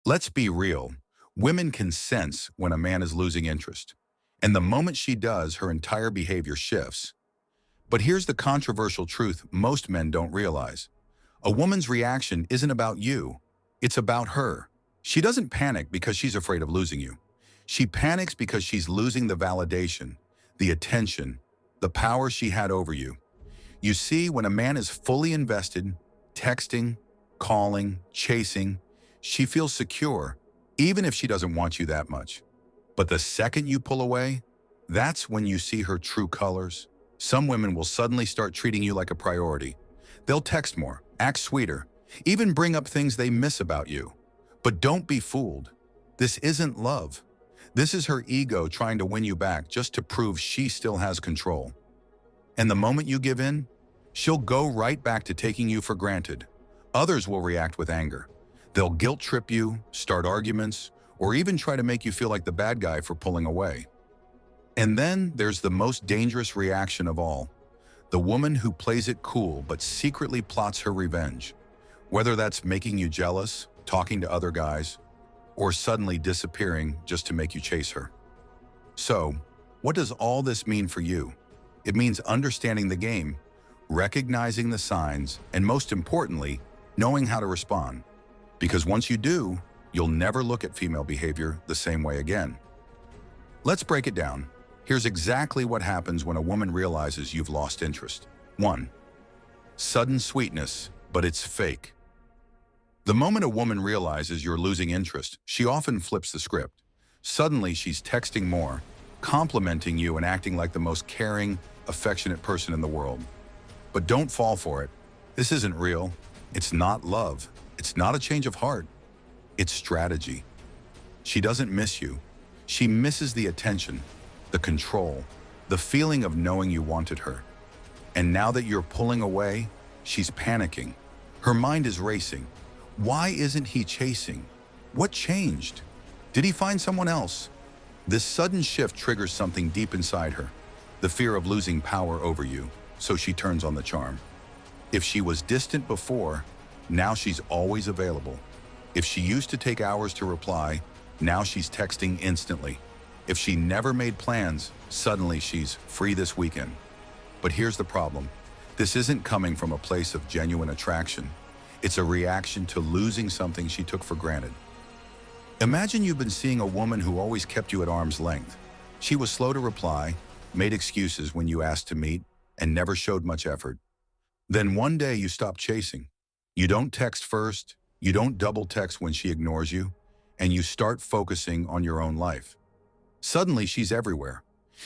Let's be real. Women can sense when a man is losing interest. And the moment she does, her entire behavior shifts. But here's the controversial truth most men don't realize. A woman's reaction isn't about you. It's about her. She doesn't panic because she's afraid of losing you. She panics because she's losing the validation, the attention, the power she had over you. You see, when a man is fully invested, texting, calling, chasing, she feels secure, even if she doesn't want you that much. But the second you pull away, that's when you see her true colors. Some women will suddenly start treating you like a priority. They'll text more, act sweeter, even bring up things they miss about you. But don't be fooled. This isn't love. This is her ego trying to win you back just to prove she still has control. And the moment you give in, she'll go right back to taking you for granted. Others will react with anger. They'll guilt trip you, start arguments, or even try to make you feel like the bad guy for pulling away. And then there's the most dangerous reaction of all. The woman who plays it cool but secretly plots her revenge. Whether that's making you jealous, talking to other guys, or suddenly disappearing just to make you chase her. So, what does all this mean for you? It means understanding the game, recognizing the signs, and most importantly, knowing how to respond. Because once you do, you'll never look at female behavior the same way again. Let's break it down. Here's exactly what happens when a woman realizes you've lost interest. 1. Sudden sweetness, but it's fake. The moment a woman realizes you're losing interest, she often flips the script. Suddenly, she's texting more, complimenting you and acting like the most caring, affectionate person in the world. But don't fall for it. This isn't real. It's not love. It's not a change of heart. It's strategy. She doesn't miss you. She misses the attention, the control, the feeling of knowing you wanted her. And now that you're pulling away, she's panicking. Her mind is racing. Why isn't he chasing? What changed? Did he find someone else? This sudden shift triggers something deep inside her, the fear of losing power over you, so she turns on the charm. If she was distant before, now she's always available. If she used to take hours to reply, now she's texting instantly. If she never made plans, suddenly she's free this weekend. But here's the problem. This isn't coming from a place of genuine attraction. It's a reaction to losing something she took for granted. Imagine you've been seeing a woman who always kept you at arm's length. She was slow to reply, made excuses when you asked to meet, and never showed much effort. Then one day you stop chasing. You don't text first, you don't double text when she ignores you, and you start focusing on your own life. Suddenly she's everywhere.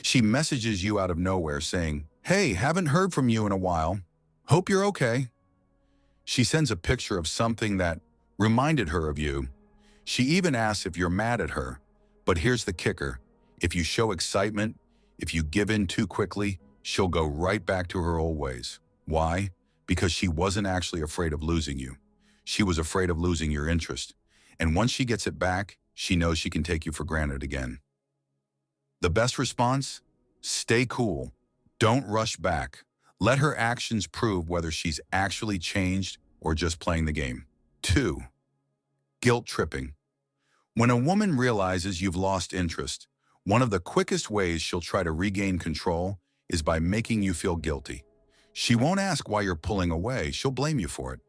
She messages you out of nowhere saying, "Hey, haven't heard from you in a while. Hope you're okay." She sends a picture of something that reminded her of you. She even asks if you're mad at her. But here's the kicker. If you show excitement, if you give in too quickly, she'll go right back to her old ways. Why? Because she wasn't actually afraid of losing you. She was afraid of losing your interest. And once she gets it back, she knows she can take you for granted again. The best response? Stay cool. Don't rush back. Let her actions prove whether she's actually changed or just playing the game. 2. Guilt tripping. When a woman realizes you've lost interest, one of the quickest ways she'll try to regain control is by making you feel guilty. She won't ask why you're pulling away, she'll blame you for it.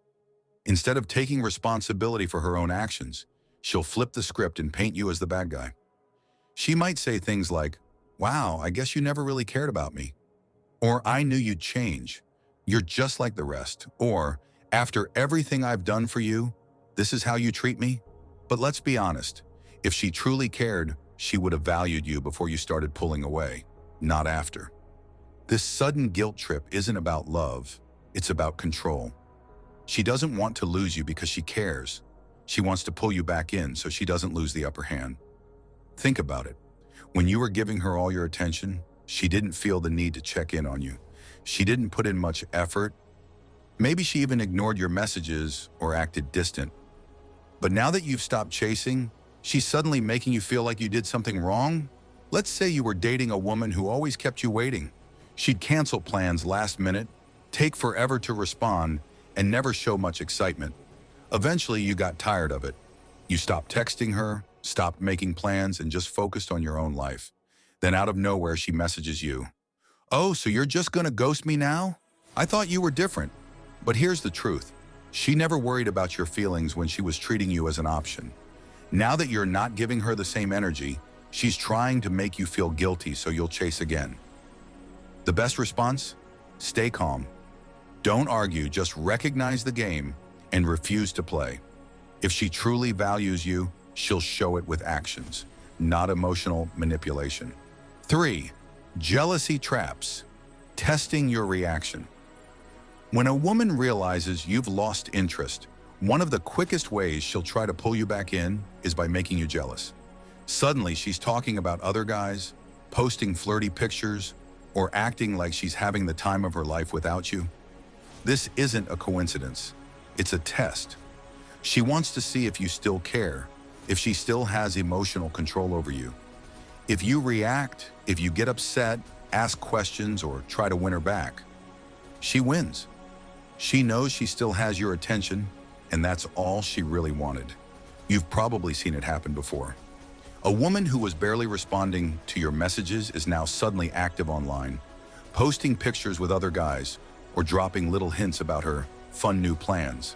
Instead of taking responsibility for her own actions, she'll flip the script and paint you as the bad guy. She might say things like, "Wow, I guess you never really cared about me." Or, "I knew you'd change. You're just like the rest." Or, "After everything I've done for you, this is how you treat me?" But let's be honest. If she truly cared, she would have valued you before you started pulling away, not after. This sudden guilt trip isn't about love. It's about control. She doesn't want to lose you because she cares. She wants to pull you back in so she doesn't lose the upper hand. Think about it. When you were giving her all your attention, she didn't feel the need to check in on you. She didn't put in much effort. Maybe she even ignored your messages or acted distant. But now that you've stopped chasing, she's suddenly making you feel like you did something wrong? Let's say you were dating a woman who always kept you waiting. She'd cancel plans last minute, take forever to respond, and never show much excitement. Eventually, you got tired of it. You stopped texting her, stopped making plans, and just focused on your own life. Then out of nowhere, she messages you. "Oh, so you're just gonna ghost me now? I thought you were different." But here's the truth. She never worried about your feelings when she was treating you as an option. Now that you're not giving her the same energy, she's trying to make you feel guilty so you'll chase again. The best response? Stay calm. Don't argue, just recognize the game and refuse to play. If she truly values you, she'll show it with actions, not emotional manipulation. 3. Jealousy traps. Testing your reaction. When a woman realizes you've lost interest, one of the quickest ways she'll try to pull you back in is by making you jealous. Suddenly, she's talking about other guys, posting flirty pictures, or acting like she's having the time of her life without you. This isn't a coincidence. It's a test. She wants to see if you still care, if she still has emotional control over you. If you react, if you get upset, ask questions, or try to win her back, she wins. She knows she still has your attention, and that's all she really wanted. You've probably seen it happen before. A woman who was barely responding to your messages is now suddenly active online, posting pictures with other guys, or dropping little hints about her fun new plans.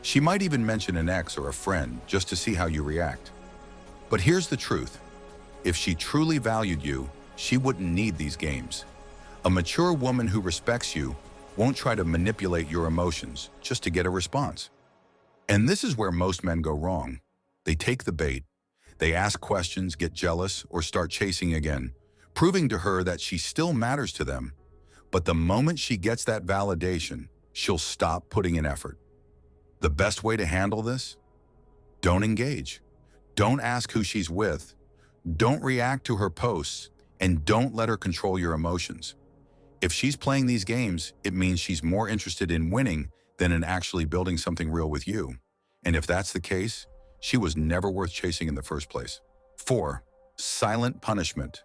She might even mention an ex or a friend just to see how you react. But here's the truth. If she truly valued you, she wouldn't need these games. A mature woman who respects you won't try to manipulate your emotions just to get a response. And this is where most men go wrong. They take the bait. They ask questions, get jealous, or start chasing again, proving to her that she still matters to them. But the moment she gets that validation, she'll stop putting in effort. The best way to handle this? Don't engage. Don't ask who she's with. Don't react to her posts, and don't let her control your emotions. If she's playing these games, it means she's more interested in winning than in actually building something real with you. And if that's the case, she was never worth chasing in the first place. 4. Silent punishment.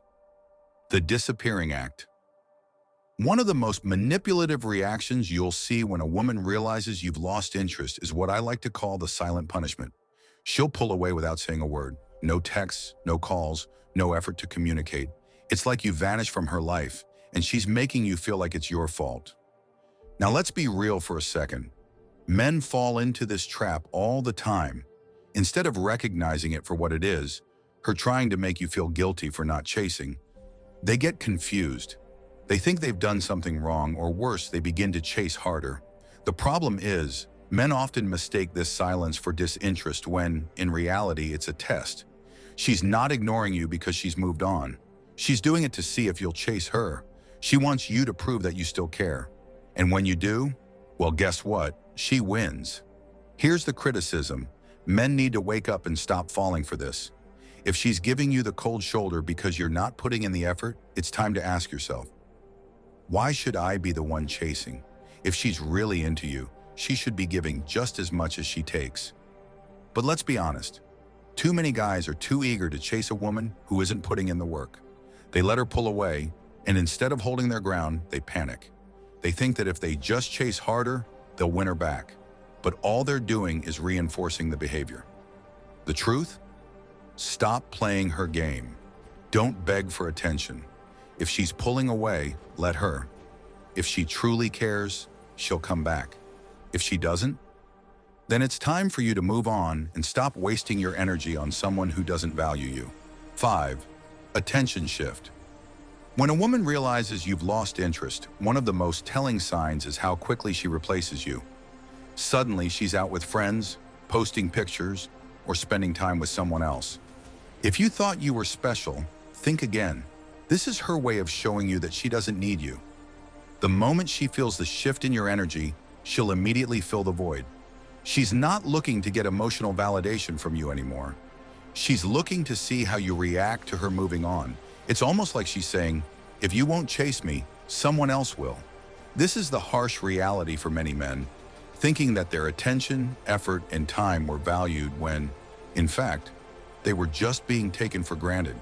The disappearing act. One of the most manipulative reactions you'll see when a woman realizes you've lost interest is what I like to call the silent punishment. She'll pull away without saying a word. No texts, no calls, no effort to communicate. It's like you vanish from her life, and she's making you feel like it's your fault. Now let's be real for a second. Men fall into this trap all the time. Instead of recognizing it for what it is, her trying to make you feel guilty for not chasing, they get confused. They think they've done something wrong, or worse, they begin to chase harder. The problem is, men often mistake this silence for disinterest when, in reality, it's a test. She's not ignoring you because she's moved on. She's doing it to see if you'll chase her. She wants you to prove that you still care. And when you do, well, guess what? She wins. Here's the criticism. Men need to wake up and stop falling for this. If she's giving you the cold shoulder because you're not putting in the effort, it's time to ask yourself, why should I be the one chasing? If she's really into you, she should be giving just as much as she takes. But let's be honest. Too many guys are too eager to chase a woman who isn't putting in the work. They let her pull away, and instead of holding their ground, they panic. They think that if they just chase harder, they'll win her back. But all they're doing is reinforcing the behavior. The truth? Stop playing her game. Don't beg for attention. If she's pulling away, let her. If she truly cares, she'll come back. If she doesn't, then it's time for you to move on and stop wasting your energy on someone who doesn't value you. 5. Attention shift. When a woman realizes you've lost interest, one of the most telling signs is how quickly she replaces you. Suddenly, she's out with friends, posting pictures, or spending time with someone else. If you thought you were special, think again. This is her way of showing you that she doesn't need you. The moment she feels the shift in your energy, she'll immediately fill the void. She's not looking to get emotional validation from you anymore. She's looking to see how you react to her moving on. It's almost like she's saying, if you won't chase me, someone else will. This is the harsh reality for many men, thinking that their attention, effort, and time were valued when, in fact, they were just being taken for granted.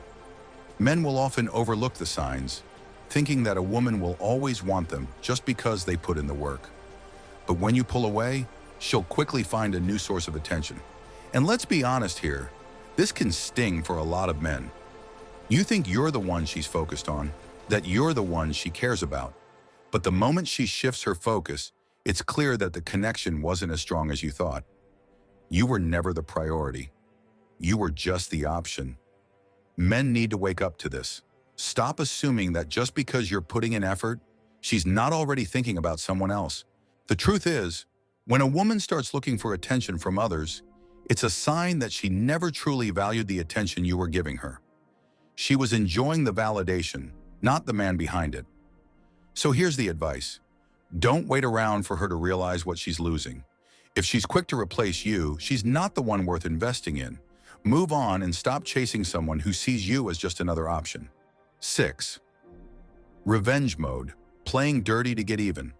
Men will often overlook the signs, thinking that a woman will always want them just because they put in the work. But when you pull away, she'll quickly find a new source of attention. And let's be honest here, this can sting for a lot of men. You think you're the one she's focused on, that you're the one she cares about. But the moment she shifts her focus, it's clear that the connection wasn't as strong as you thought. You were never the priority. You were just the option. Men need to wake up to this. Stop assuming that just because you're putting in effort, she's not already thinking about someone else. The truth is, when a woman starts looking for attention from others, it's a sign that she never truly valued the attention you were giving her. She was enjoying the validation, not the man behind it. So here's the advice. Don't wait around for her to realize what she's losing. If she's quick to replace you, she's not the one worth investing in. Move on and stop chasing someone who sees you as just another option. 6. Revenge mode, playing dirty to get even.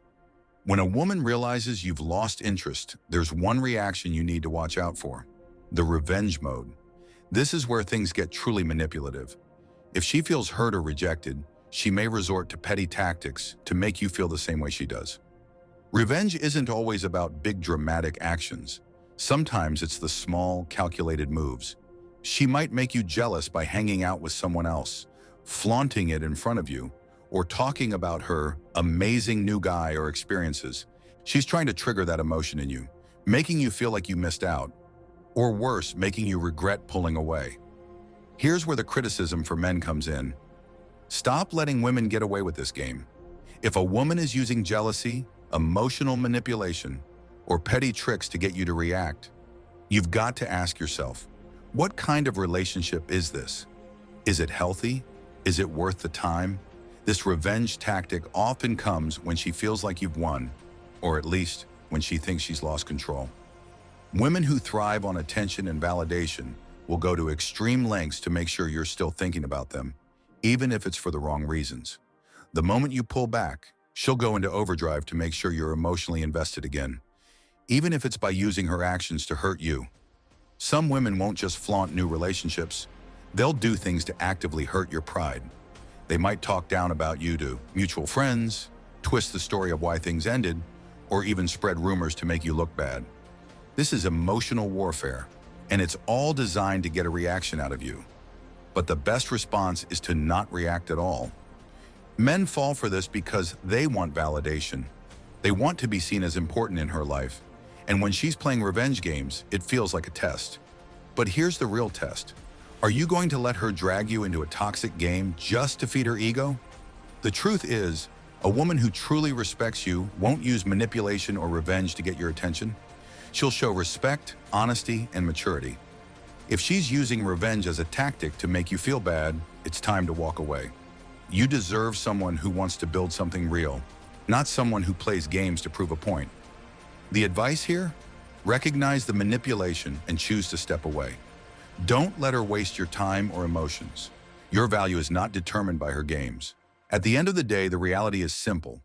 When a woman realizes you've lost interest, there's one reaction you need to watch out for: the revenge mode. This is where things get truly manipulative. If she feels hurt or rejected, she may resort to petty tactics to make you feel the same way she does. Revenge isn't always about big dramatic actions. Sometimes it's the small, calculated moves. She might make you jealous by hanging out with someone else, flaunting it in front of you, or talking about her amazing new guy or experiences. She's trying to trigger that emotion in you, making you feel like you missed out, or worse, making you regret pulling away. Here's where the criticism for men comes in. Stop letting women get away with this game. If a woman is using jealousy, emotional manipulation, or petty tricks to get you to react, you've got to ask yourself, what kind of relationship is this? Is it healthy? Is it worth the time? This revenge tactic often comes when she feels like you've won, or at least when she thinks she's lost control. Women who thrive on attention and validation will go to extreme lengths to make sure you're still thinking about them, even if it's for the wrong reasons. The moment you pull back, she'll go into overdrive to make sure you're emotionally invested again, even if it's by using her actions to hurt you. Some women won't just flaunt new relationships. They'll do things to actively hurt your pride. They might talk down about you to mutual friends, twist the story of why things ended, or even spread rumors to make you look bad. This is emotional warfare, and it's all designed to get a reaction out of you. But the best response is to not react at all. Men fall for this because they want validation. They want to be seen as important in her life. And when she's playing revenge games, it feels like a test. But here's the real test. Are you going to let her drag you into a toxic game just to feed her ego? The truth is, a woman who truly respects you won't use manipulation or revenge to get your attention. She'll show respect, honesty, and maturity. If she's using revenge as a tactic to make you feel bad, it's time to walk away. You deserve someone who wants to build something real, not someone who plays games to prove a point. The advice here? Recognize the manipulation and choose to step away. Don't let her waste your time or emotions. Your value is not determined by her games. At the end of the day, the reality is simple.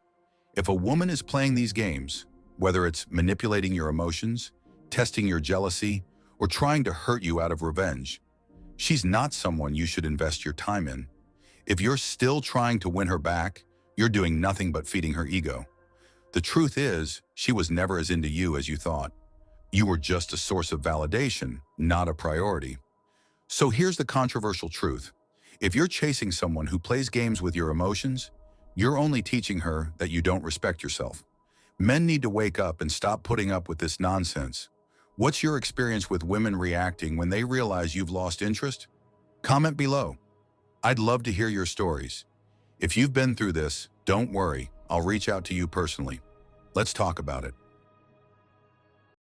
If a woman is playing these games, whether it's manipulating your emotions, testing your jealousy, or trying to hurt you out of revenge, she's not someone you should invest your time in. If you're still trying to win her back, you're doing nothing but feeding her ego. The truth is, she was never as into you as you thought. You were just a source of validation, not a priority. So here's the controversial truth. If you're chasing someone who plays games with your emotions, you're only teaching her that you don't respect yourself. Men need to wake up and stop putting up with this nonsense. What's your experience with women reacting when they realize you've lost interest? Comment below. I'd love to hear your stories. If you've been through this, don't worry, I'll reach out to you personally. Let's talk about it.